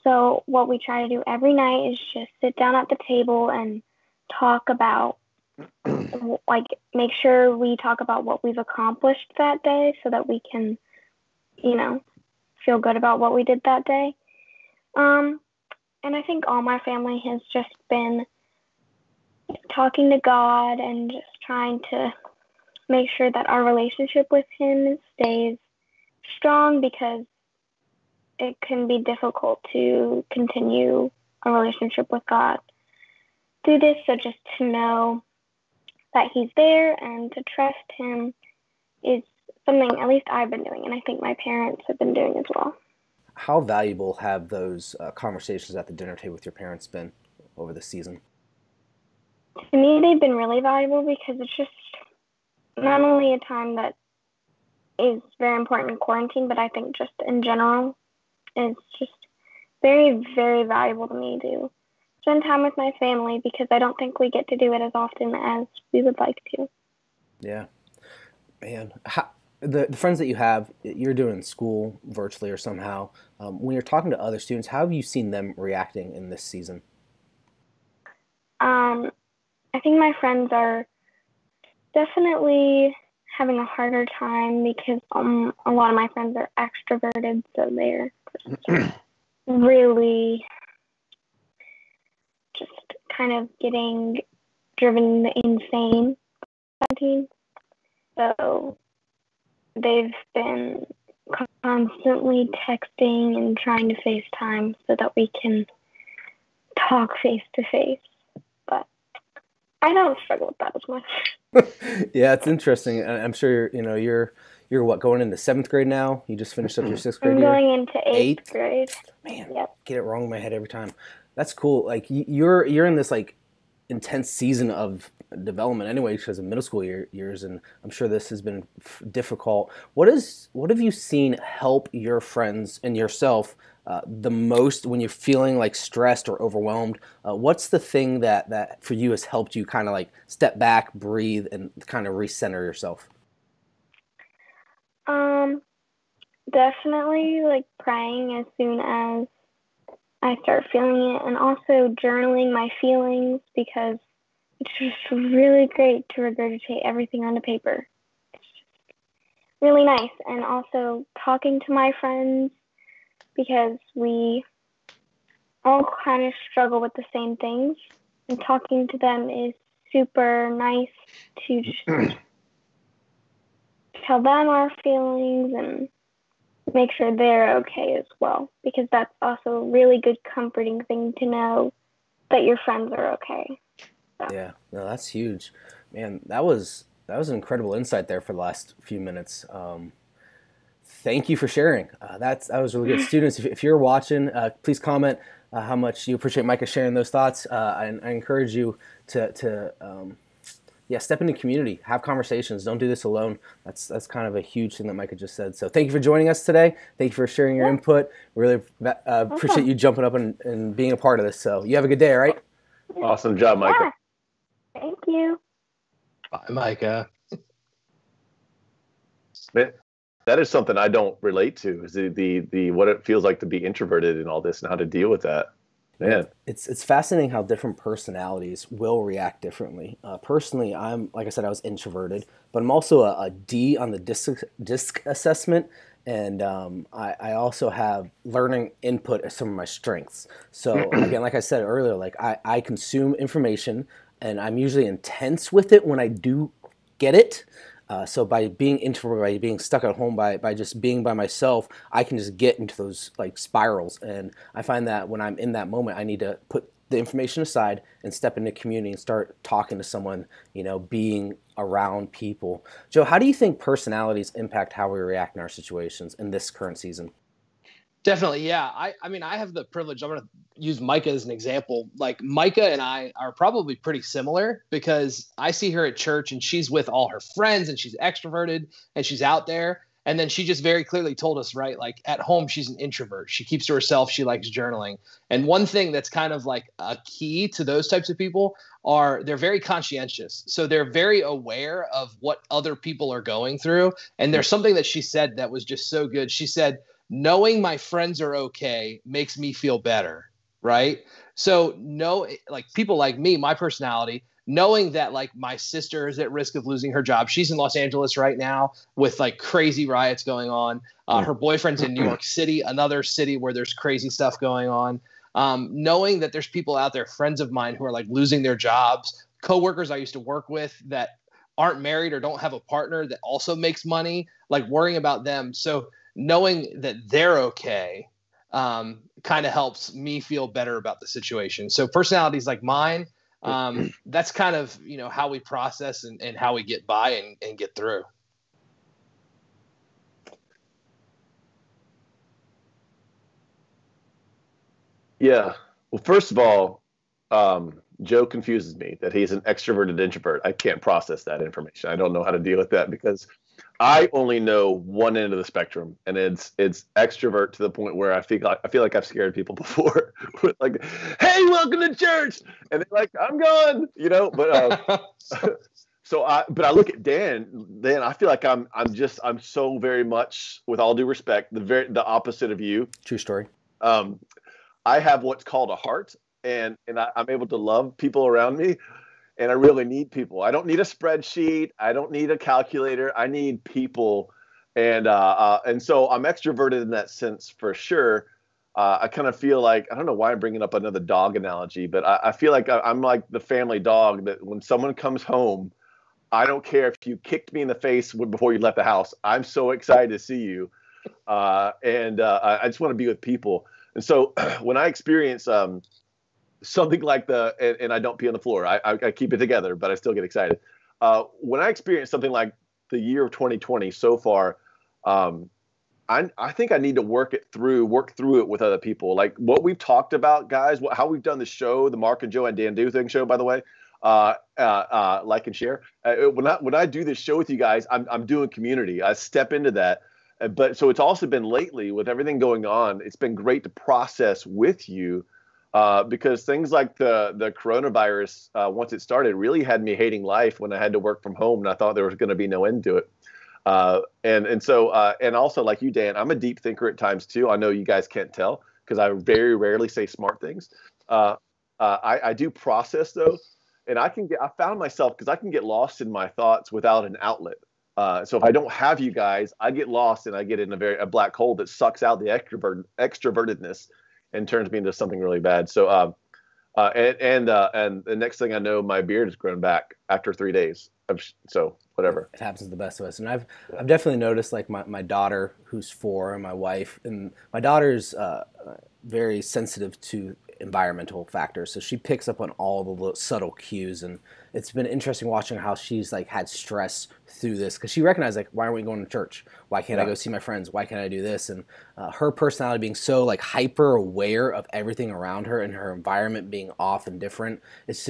So what we try to do every night is just sit down at the table and talk about, like, make sure we talk about what we've accomplished that day so that we can, feel good about what we did that day. And I think all my family has just been talking to God and just trying to make sure that our relationship with Him stays strong, because it can be difficult to continue a relationship with God through this. So just to know that He's there and to trust Him is something at least I've been doing, and I think my parents have been doing as well. How valuable have those conversations at the dinner table with your parents been over the season? To me, they've been really valuable because it's just not only a time that is very important in quarantine, but I think just in general, it's just very, very valuable to me to spend time with my family, because I don't think we get to do it as often as we would like to. Yeah. Man, the friends that you have, you're doing school virtually or somehow. When you're talking to other students, how have you seen them reacting in this season? I think my friends are definitely having a harder time because a lot of my friends are extroverted, so they're really just kind of getting driven insane. So they've been constantly texting and trying to FaceTime so that we can talk face to face. But I don't struggle with that as much. Yeah, it's interesting. I'm sure you're what, going into 7th grade now? You just finished up your 6th grade year? I'm going into 8th grade. Man, yep. Get it wrong in my head every time. That's cool. Like you're in this like intense season of development anyway because of middle school years, and I'm sure this has been difficult. What have you seen help your friends and yourself the most when you're feeling like stressed or overwhelmed? What's the thing that for you has helped you kind of like step back, breathe, and kind of recenter yourself? Definitely like praying as soon as I start feeling it, and also journaling my feelings, because it's just really great to regurgitate everything onto paper. It's just really nice. And also talking to my friends, because we all kind of struggle with the same things, and talking to them is super nice to just tell them our feelings and make sure they're okay as well, because that's also a really good comforting thing to know that your friends are okay. So. Yeah, no, that's huge, man. That was an incredible insight there for the last few minutes. Thank you for sharing. That was really good. Students, if you're watching, please comment how much you appreciate Micah sharing those thoughts. I encourage you to step into community, have conversations. Don't do this alone. That's kind of a huge thing that Micah just said. So thank you for joining us today. Thank you for sharing your input. Really appreciate you jumping up and being a part of this. So you have a good day, all right? Awesome job, Micah. Yeah. Thank you. Bye, Micah. Man, that is something I don't relate to, is the what it feels like to be introverted and all this and how to deal with that. Man, it's fascinating how different personalities will react differently. Personally, like I said, I was introverted, but I'm also a D on the DISC assessment, and I also have learning input as some of my strengths. So again, like I said earlier, like I consume information, and I'm usually intense with it when I do get it. So by being introverted, by being stuck at home, by just being by myself, I can just get into those like spirals. And I find that when I'm in that moment, I need to put the information aside and step into community and start talking to someone, being around people. Joe, how do you think personalities impact how we react in our situations in this current season? Definitely, yeah. I mean, I have the privilege. I'm going to use Micah as an example. Like, Micah and I are probably pretty similar, because I see her at church and she's with all her friends and she's extroverted and she's out there. And then she just very clearly told us, right, like at home, she's an introvert. She keeps to herself. She likes journaling. And one thing that's kind of like a key to those types of people are they're very conscientious. So they're very aware of what other people are going through. And there's something that she said that was just so good. She said, knowing my friends are okay makes me feel better. right? So like people like me, my personality, knowing that like my sister is at risk of losing her job. She's in Los Angeles right now with like crazy riots going on. Her boyfriend's in New York City, another city where there's crazy stuff going on. Knowing that there's people out there, friends of mine, who are like losing their jobs, coworkers I used to work with that aren't married or don't have a partner that also makes money, like worrying about them. So knowing that they're okay kind of helps me feel better about the situation. So personalities like mine, that's kind of, how we process and how we get by and get through. Yeah. Well, first of all, Joe confuses me that he's an extroverted introvert. I can't process that information. I don't know how to deal with that because I only know one end of the spectrum, and it's extrovert to the point where I feel like I've scared people before. With like, hey, welcome to church, and they're like, I'm gone, But but I look at Dan. I feel like I'm so very much, with all due respect, the opposite of you. True story. I have what's called a heart, and I'm able to love people around me. And I really need people. I don't need a spreadsheet. I don't need a calculator. I need people. And so I'm extroverted in that sense for sure. I kind of feel like, I don't know why I'm bringing up another dog analogy, but I feel like I'm like the family dog that when someone comes home, I don't care if you kicked me in the face before you left the house. I'm so excited to see you. I just want to be with people. And so when I experience something like and I don't pee on the floor. I keep it together, but I still get excited. When I experience something like the year of 2020 so far, I think I need to work through it with other people. Like what we've talked about, guys, how we've done the show, the Mark and Joe and Dan Do Thing show, by the way, like and share. When I do this show with you guys, I'm doing community. I step into that. But so it's also been lately with everything going on, it's been great to process with you. Because things like the coronavirus, once it started, really had me hating life when I had to work from home, and I thought there was going to be no end to it. And also like you, Dan, I'm a deep thinker at times too. I know you guys can't tell because I very rarely say smart things. I do process though, and I found myself because I can get lost in my thoughts without an outlet. So if I don't have you guys, I get lost and I get in a black hole that sucks out the extrovertedness and turns me into something really bad. So, and the next thing I know, my beard has grown back after 3 days. So whatever. It happens to the best of us. And I've definitely noticed like my daughter who's 4 and my wife, and my daughter's very sensitive to environmental factors. So she picks up on all the little subtle cues, and it's been interesting watching how she's like had stress through this because she recognized like, why aren't we going to church? Why can't I go see my friends? Why can't I do this? And her personality being so like hyper aware of everything around her and her environment being off and different. It's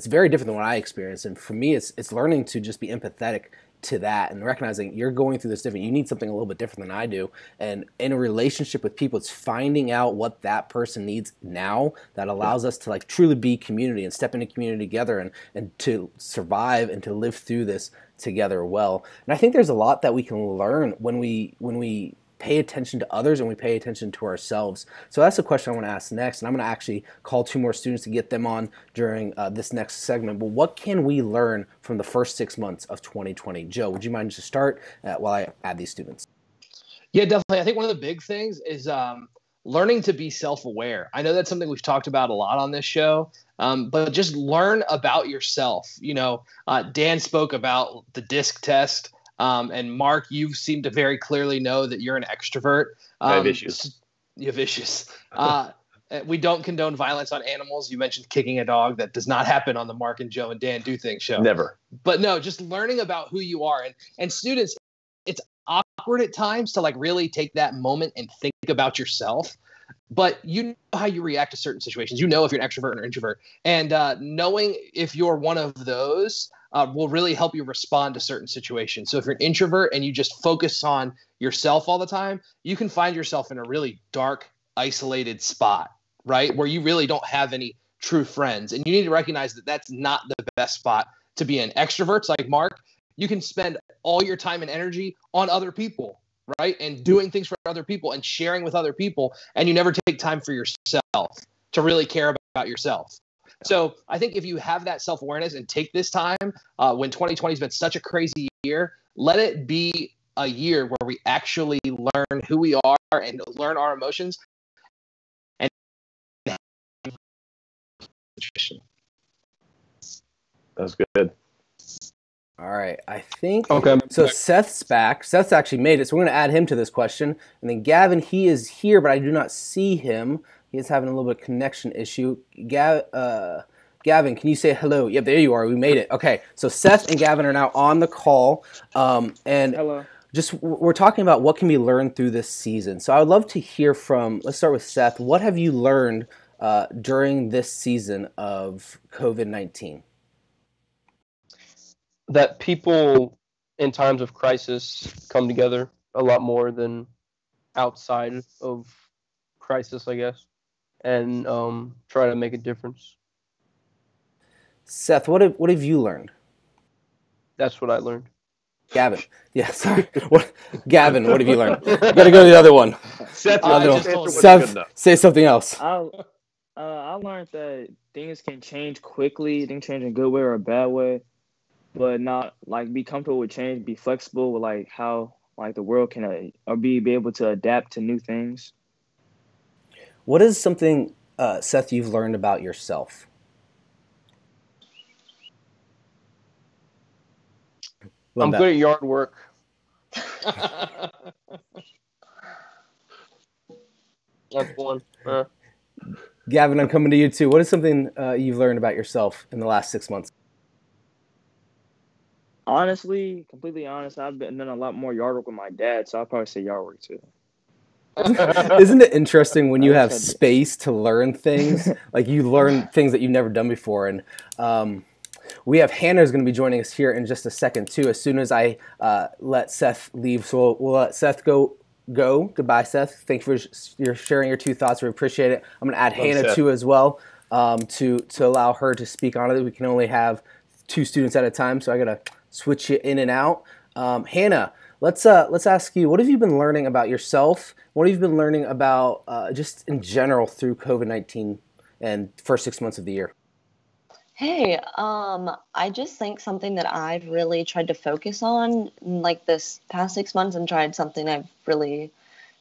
very different than what I experienced. And for me, it's learning to just be empathetic to that and recognizing you're going through this different. You need something a little bit different than I do. And in a relationship with people, it's finding out what that person needs now that allows us to like truly be community and step into community together and to survive and to live through this together well. And I think there's a lot that we can learn when we pay attention to others and we pay attention to ourselves. So that's the question I want to ask next, and I'm going to actually call 2 more students to get them on during this next segment. But what can we learn from the first 6 months of 2020? Joe, would you mind to start while I add these students? Yeah, definitely. I think one of the big things is learning to be self-aware. I know that's something we've talked about a lot on this show, but just learn about yourself. Dan spoke about the DISC test. And Mark, you seem to very clearly know that you're an extrovert. I have issues. You have issues. We don't condone violence on animals. You mentioned kicking a dog. That does not happen on the Mark and Joe and Dan Do Thing show. Never. But no, just learning about who you are. And students, it's awkward at times to like really take that moment and think about yourself. But you know how you react to certain situations. You know if you're an extrovert or introvert. And knowing if you're one of those will really help you respond to certain situations. So if you're an introvert and you just focus on yourself all the time, you can find yourself in a really dark, isolated spot, right? Where you really don't have any true friends. And you need to recognize that that's not the best spot to be in. Extroverts like Mark, you can spend all your time and energy on other people, right? And doing things for other people and sharing with other people. And you never take time for yourself to really care about yourself. So I think if you have that self-awareness and take this time, when 2020 has been such a crazy year, let it be a year where we actually learn who we are and learn our emotions. And that's good. All right, I think. Okay. So Seth's back. Seth's actually made it, so we're going to add him to this question. And then Gavin, he is here, but I do not see him. He is having a little bit of connection issue. Gavin, can you say hello? Yep, there you are. We made it. Okay, so Seth and Gavin are now on the call. And hello. We're talking about what can be learned through this season. So I would love to hear from, let's start with Seth. What have you learned during this season of COVID-19? That people in times of crisis come together a lot more than outside of crisis, I guess, and try to make a difference. Seth, what have you learned? That's what I learned. Gavin. Yeah, sorry. Gavin, what have you learned? Got to go to the other one. Seth, say something else. I learned that things can change quickly. Things change in a good way or a bad way, but not like be comfortable with change. Be flexible with like how like the world can or be able to adapt to new things. What is something, Seth, you've learned about yourself? I'm good at yard work. That's one. Gavin, I'm coming to you too. What is something you've learned about yourself in the last 6 months? Honestly, completely honest, I've been doing a lot more yard work with my dad, so I'll probably say yard work too. Isn't it interesting when you have space to learn things? Like you learn things that you've never done before. And we have Hannah's going to be joining us here in just a second too. As soon as I let Seth leave, so we'll let Seth go. Goodbye, Seth. Thank you for your sharing your two thoughts. We appreciate it. I'm going to add Hannah Seth. too as well to allow her to speak on it. We can only have 2 students at a time, so I got to switch you in and out. Hannah, let's ask you, what have you been learning about yourself? What have you been learning about just in general through COVID-19 and first 6 months of the year? Hey, I just think something that I've really tried to focus on like this past 6 months and tried something I've really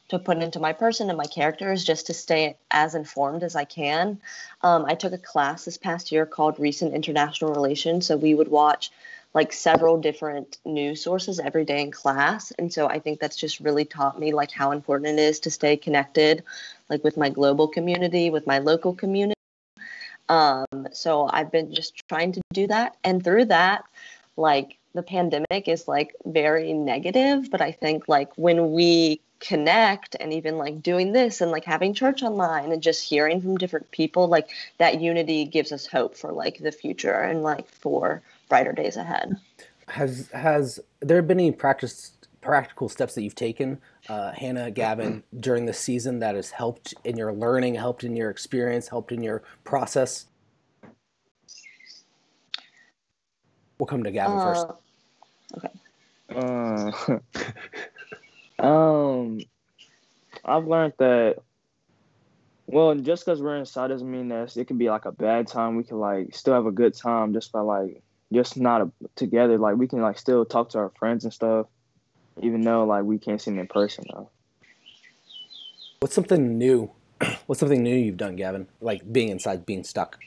to put into my person and my character is just to stay as informed as I can. I took a class this past year called Recent International Relations. So we would watch like several different news sources every day in class. And so I think that's just really taught me like how important it is to stay connected, like with my global community, with my local community. So I've been just trying to do that. And through that, like the pandemic is like very negative, but I think like when we connect and even like doing this and like having church online and just hearing from different people, like that unity gives us hope for like the future and like for brighter days ahead. Has there been any practical steps that you've taken, Hannah, Gavin, during this season that has helped in your learning, helped in your experience, helped in your process? We'll come to Gavin first. Okay. I've learned that, well, just because we're inside doesn't mean that it can be like a bad time. We can like still have a good time just by like just not together. Like we can like still talk to our friends and stuff, even though like we can't see them in person though. What's something new? What's something new you've done, Gavin? Like being inside, being stuck.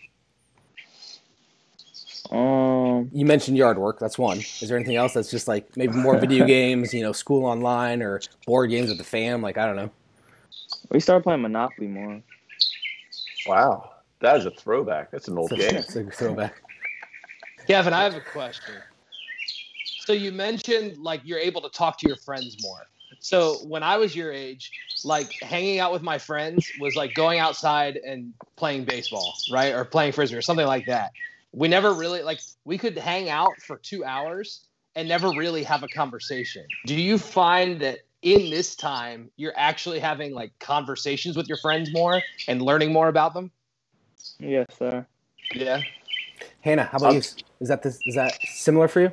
You mentioned yard work. That's one. Is there anything else that's just like maybe more video games, you know, school online or board games with the fam? Like, I don't know. We started playing Monopoly more. Wow. That is a throwback. That's an old game. That's a throwback. Gavin, I have a question. So you mentioned like you're able to talk to your friends more. So when I was your age, like hanging out with my friends was like going outside and playing baseball, right? Or playing frisbee or something like that. We never really like we could hang out for 2 hours and never really have a conversation. Do you find that in this time you're actually having like conversations with your friends more and learning more about them? Yes, sir. Yeah. Hannah, how about you? Is that similar for you?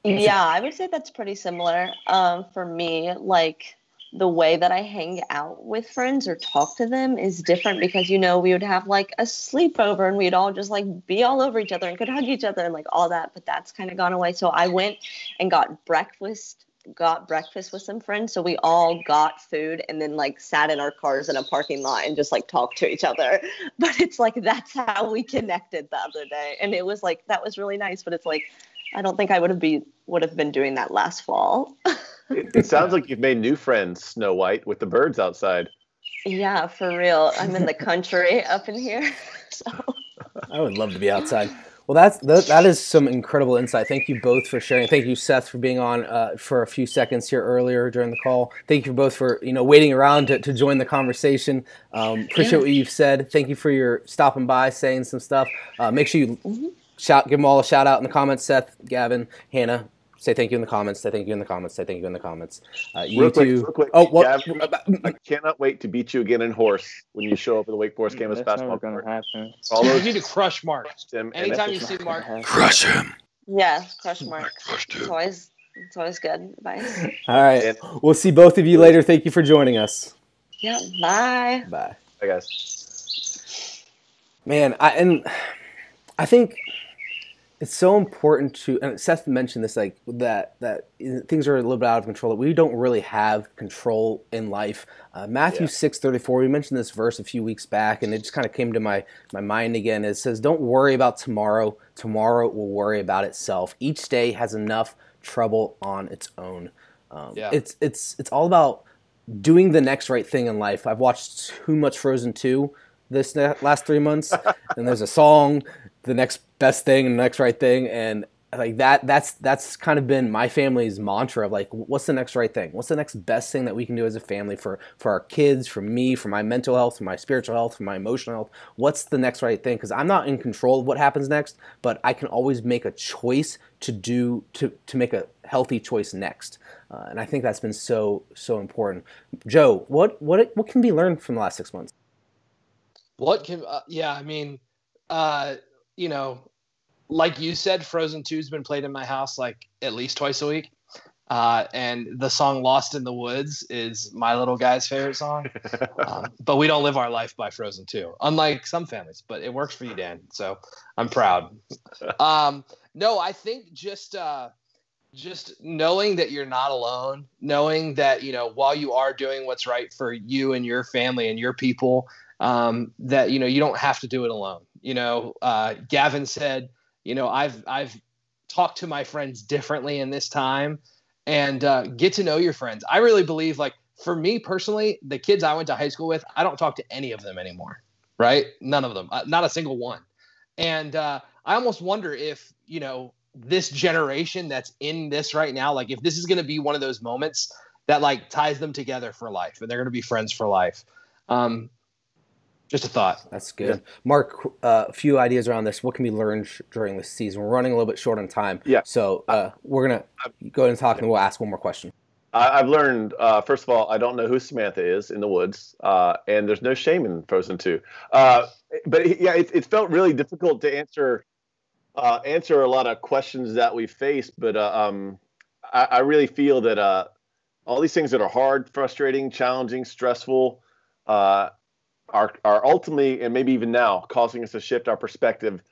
Yeah, I would say that's pretty similar. For me, like the way that I hang out with friends or talk to them is different because, we would have like a sleepover and we'd all just like be all over each other and could hug each other and like all that. But that's kind of gone away. So I went and got breakfast with some friends. So we all got food and then like sat in our cars in a parking lot and just like talked to each other. But it's like, that's how we connected the other day. And it was like, that was really nice. But it's like, I don't think I would have been doing that last fall. It sounds like you've made new friends, Snow White, with the birds outside. Yeah, for real. I'm in the country up in here. So I would love to be outside. Well, that is some incredible insight. Thank you both for sharing. Thank you, Seth, for being on for a few seconds here earlier during the call. Thank you both for waiting around to join the conversation. Appreciate what you've said. Thank you for your stopping by, saying some stuff. Make sure you give them all a shout out in the comments. Seth, Gavin, Hannah. Say thank you in the comments. Say thank you in the comments. Say thank you in the comments. Real quick. Oh, what? Gavin, I cannot wait to beat you again in horse when you show up at the Wake Forest campus basketball court. You need to crush Mark. Anytime you see Mark, crush him. Yeah, crush Mark. It's always good advice. All right. We'll see both of you later. Thank you for joining us. Yeah. Bye. Bye. Bye, guys. Man, I think it's so important to, and Seth mentioned this, like that things are a little bit out of control, that we don't really have control in life. Matthew 6:34, we mentioned this verse a few weeks back, and it just kind of came to my mind again. It says, don't worry about tomorrow. Tomorrow will worry about itself. Each day has enough trouble on its own. It's all about doing the next right thing in life. I've watched too much Frozen 2 this last 3 months, and there's a song, the next best thing and the next right thing, and like that's kind of been my family's mantra of like, what's the next right thing? What's the next best thing that we can do as a family for our kids, for me, for my mental health, for my spiritual health, for my emotional health? What's the next right thing? Because I'm not in control of what happens next, but I can always make a choice to make a healthy choice next. And I think that's been so important. Joe, what can be learned from the last 6 months? What can like you said, Frozen 2's been played in my house like at least twice a week. And the song Lost in the Woods is my little guy's favorite song. But we don't live our life by Frozen 2, unlike some families, but it works for you, Dan. So I'm proud. No, I think just knowing that you're not alone, knowing that, while you are doing what's right for you and your family and your people, that, you don't have to do it alone. Gavin said, I've talked to my friends differently in this time, and get to know your friends. I really believe, like, for me personally, the kids I went to high school with, I don't talk to any of them anymore, right? None of them, not a single one. And I almost wonder if, this generation that's in this right now, like if this is going to be one of those moments that like ties them together for life and they're going to be friends for life. Just a thought. That's good. Yeah. Mark, a few ideas around this. What can be learned during this season? We're running a little bit short on time. Yeah. So we're going to go ahead and talk, and we'll ask one more question. I've learned, first of all, I don't know who Samantha is in the woods, and there's no shame in Frozen 2. But yeah, it felt really difficult to answer a lot of questions that we face. But I really feel that all these things that are hard, frustrating, challenging, stressful, are ultimately, and maybe even now, causing us to shift our perspective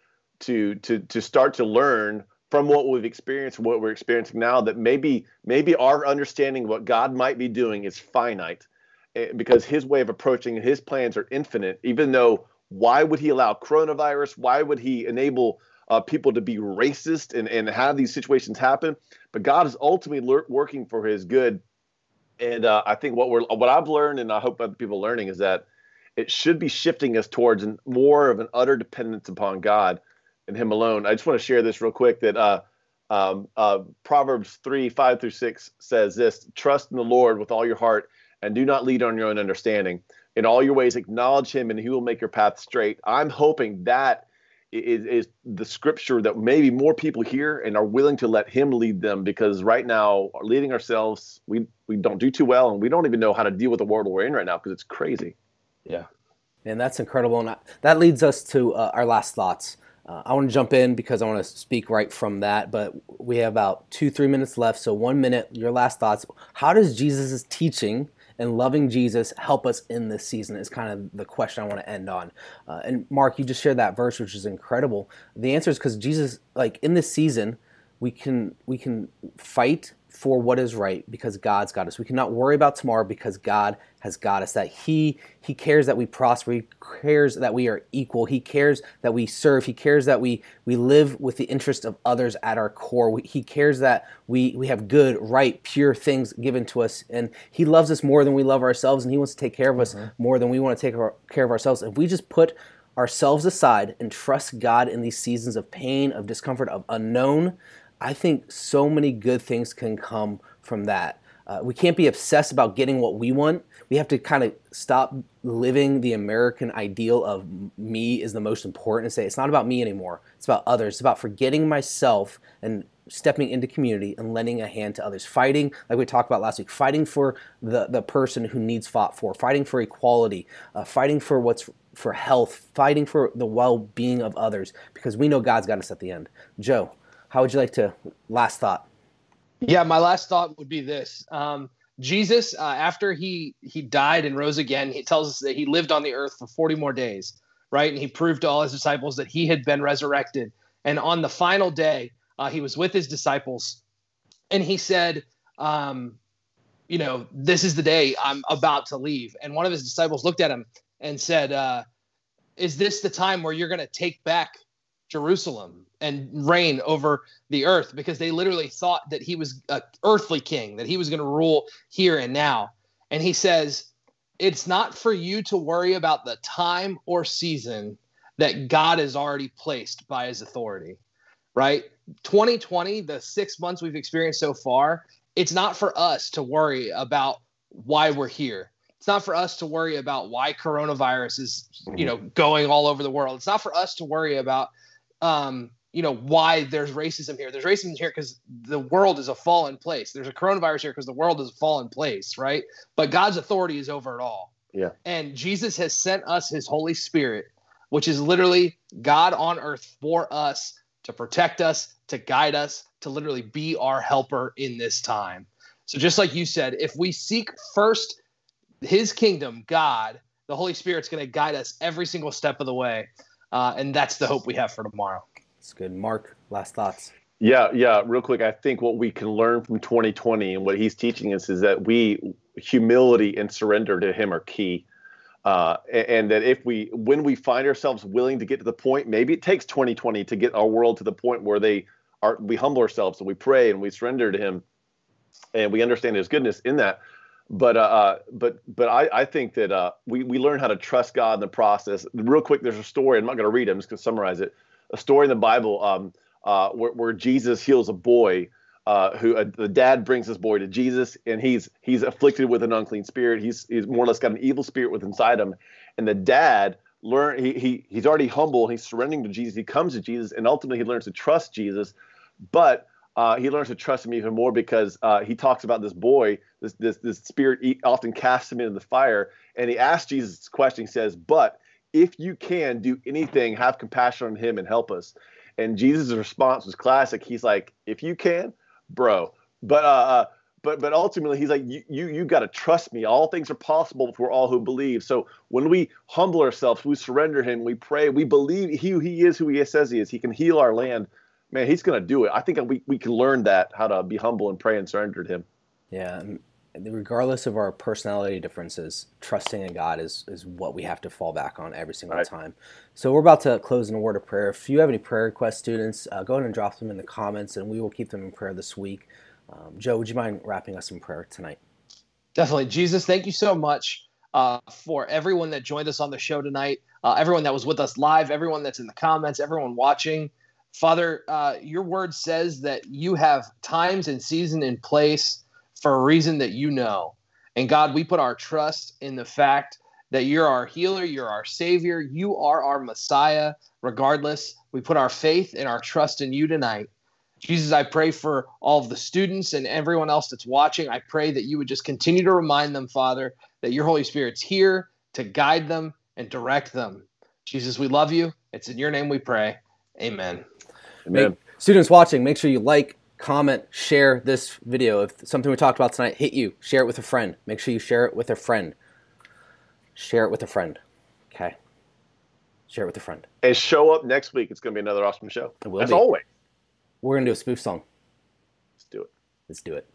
to start to learn from what we've experienced, what we're experiencing now, that maybe our understanding of what God might be doing is finite, because his way of approaching his plans are infinite. Even though, why would he allow coronavirus? Why would he enable people to be racist and have these situations happen? But God is ultimately working for his good. And I think what I've learned, and I hope other people are learning, is that it should be shifting us towards more of an utter dependence upon God and him alone. I just want to share this real quick, that Proverbs 3:5-6 says this: trust in the Lord with all your heart and do not lead on your own understanding. In all your ways acknowledge him and he will make your path straight. I'm hoping that is the scripture that maybe more people hear and are willing to let him lead them, because right now, leading ourselves, we don't do too well, and we don't even know how to deal with the world we're in right now because it's crazy. Yeah. And that's incredible. And that leads us to our last thoughts. I want to jump in because I want to speak right from that, but we have about 2-3 minutes left. So 1 minute, your last thoughts. How does Jesus' teaching and loving Jesus help us in this season is kind of the question I want to end on. And Mark, you just shared that verse, which is incredible. The answer is because Jesus, like in this season, we can fight for what is right because God's got us. We cannot worry about tomorrow because God has got us. That He cares that we prosper. He cares that we are equal. He cares that we serve. He cares that we live with the interest of others at our core. He cares that we have good, right, pure things given to us. And He loves us more than we love ourselves, and He wants to take care of us more than we want to take care of ourselves. If we just put ourselves aside and trust God in these seasons of pain, of discomfort, of unknown, I think so many good things can come from that. We can't be obsessed about getting what we want. We have to kind of stop living the American ideal of me is the most important and say, it's not about me anymore. It's about others. It's about forgetting myself and stepping into community and lending a hand to others. Fighting, like we talked about last week, fighting for the person who needs fought for, fighting for equality, fighting for for health, fighting for the well-being of others, because we know God's got us at the end. Joe, how would you like to, last thought? Yeah, my last thought would be this. Jesus, after he died and rose again, he tells us that he lived on the earth for 40 more days, right? And he proved to all his disciples that he had been resurrected. And on the final day, he was with his disciples, and he said, this is the day I'm about to leave. And one of his disciples looked at him and said, is this the time where you're going to take back Jerusalem and reign over the earth? Because they literally thought that he was an earthly king, that he was going to rule here and now. And he says, it's not for you to worry about the time or season that God has already placed by his authority, right? 2020, the 6 months we've experienced so far, it's not for us to worry about why we're here. It's not for us to worry about why coronavirus is, going all over the world. It's not for us to worry about why there's racism here. There's racism here because the world is a fallen place. There's a coronavirus here because the world is a fallen place, right? But God's authority is over it all. Yeah. And Jesus has sent us his Holy Spirit, which is literally God on earth for us, to protect us, to guide us, to literally be our helper in this time. So just like you said, if we seek first his kingdom, God, the Holy Spirit's going to guide us every single step of the way. And that's the hope we have for tomorrow. That's good. Mark, last thoughts. Yeah. Real quick, I think what we can learn from 2020 and what he's teaching us is that humility and surrender to him are key. And that when we find ourselves willing to get to the point, maybe it takes 2020 to get our world to the point where we humble ourselves and we pray and we surrender to him and we understand his goodness in that. But I think that we learn how to trust God in the process. Real quick, there's a story. I'm not going to read it. I'm just going to summarize it. A story in the Bible where Jesus heals a boy who the dad brings this boy to Jesus, and he's afflicted with an unclean spirit. He's more or less got an evil spirit within inside him, and the dad he's already humble. He's surrendering to Jesus. He comes to Jesus, and ultimately he learns to trust Jesus, but he learns to trust him even more because he talks about this boy. This spirit often casts him into the fire, and he asks Jesus this question. He says, "But if you can do anything, have compassion on him and help us." And Jesus' response was classic. He's like, "If you can, bro." But ultimately, he's like, "You got to trust me. All things are possible for all who believe." So when we humble ourselves, we surrender him, we pray, we believe he is who he says he is. He can heal our land. Man, he's going to do it. I think we can learn that, how to be humble and pray and surrender to him. Yeah. Regardless of our personality differences, trusting in God is what we have to fall back on every single time. So we're about to close in a word of prayer. If you have any prayer requests, students, go ahead and drop them in the comments, and we will keep them in prayer this week. Joe, would you mind wrapping us in prayer tonight? Definitely. Jesus, thank you so much for everyone that joined us on the show tonight, everyone that was with us live, everyone that's in the comments, everyone watching. Father, your word says that you have times and season in place for a reason that you know. And God, we put our trust in the fact that you're our healer, you're our savior, you are our Messiah. Regardless, we put our faith and our trust in you tonight. Jesus, I pray for all of the students and everyone else that's watching. I pray that you would just continue to remind them, Father, that your Holy Spirit's here to guide them and direct them. Jesus, we love you. It's in your name we pray. Amen. Amen. Students watching, make sure you like, comment, share this video. If something we talked about tonight hit you, share it with a friend. Make sure you share it with a friend. Share it with a friend. Okay. Share it with a friend. And show up next week. It's going to be another awesome show. It will As be. always. We're going to do a spoof song. Let's do it. Let's do it.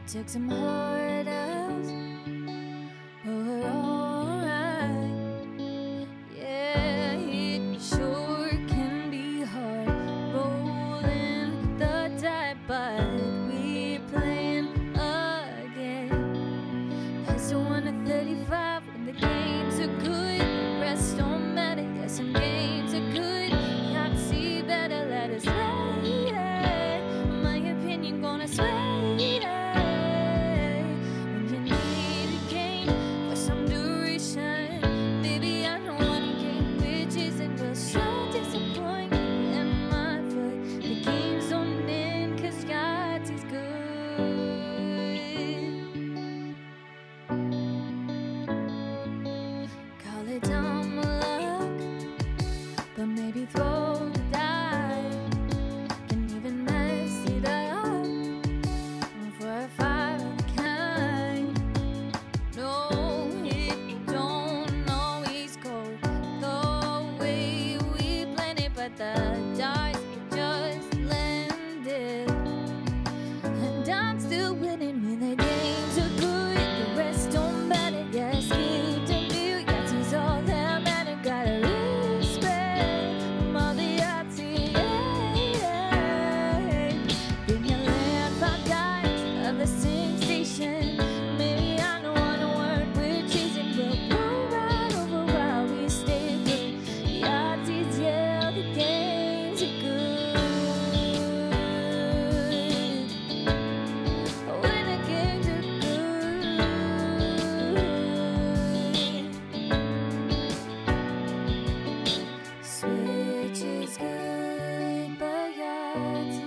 Took some hard hours, but we're alright. Yeah, it sure can be hard rolling the dice, but we're playing again. Pass the 1 to 35 when the games are good. The rest don't matter. Yeah, some games are good. Can't see better, let us play. My opinion gonna sway. Switch is good, but yards